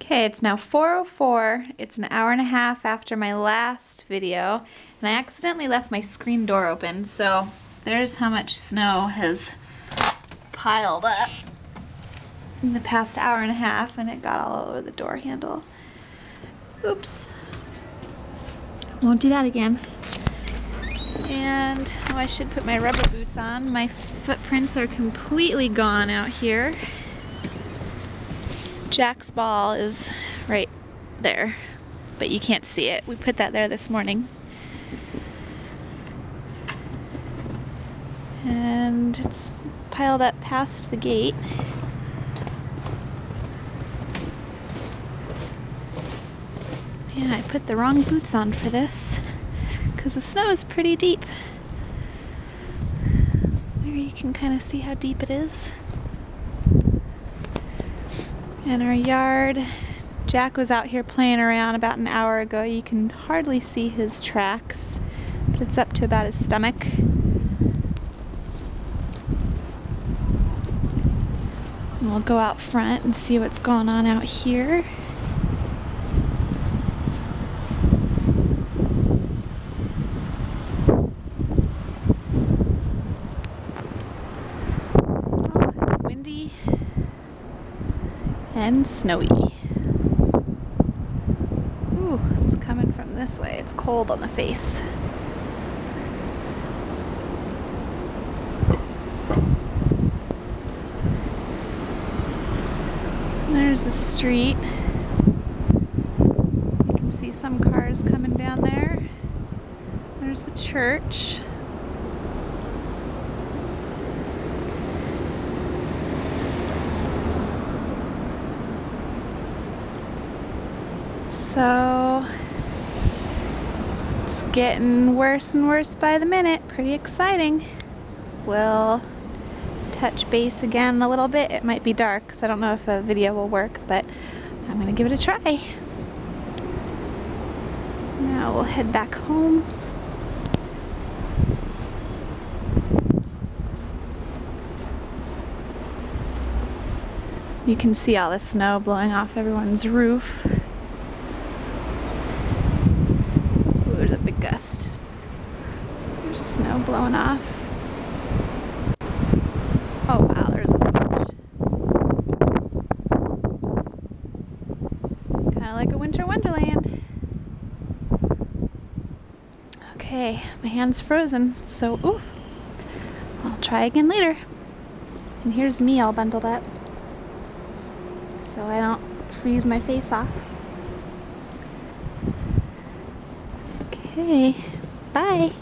Okay, it's now 4:04. It's an hour and a half after my last video, and I accidentally left my screen door open, so there's how much snow has piled up in the past hour and a half, and it got all over the door handle. Oops. Won't do that again. And oh, I should put my rubber boots on. My footprints are completely gone out here. Jack's ball is right there, but you can't see it. We put that there this morning. And it's piled up past the gate. Yeah, I put the wrong boots on for this because the snow is pretty deep. There you can kind of see how deep it is. In our yard, Jack was out here playing around about an hour ago. You can hardly see his tracks, but it's up to about his stomach. And we'll go out front and see what's going on out here. Oh, it's windy and snowy. Ooh, it's coming from this way. It's cold on the face. There's the street. You can see some cars coming down there. There's the church. So it's getting worse and worse by the minute. Pretty exciting. We'll touch base again a little bit. It might be dark, so I don't know if a video will work, but I'm gonna give it a try. Now we'll head back home. You can see all the snow blowing off everyone's roof. Ooh, there's a big gust. There's snow blowing off. Oh wow, there's a bunch. Kind of like a winter wonderland. Okay, my hand's frozen, so ooh, I'll try again later. And here's me all bundled up, so I don't freeze my face off. Okay, bye.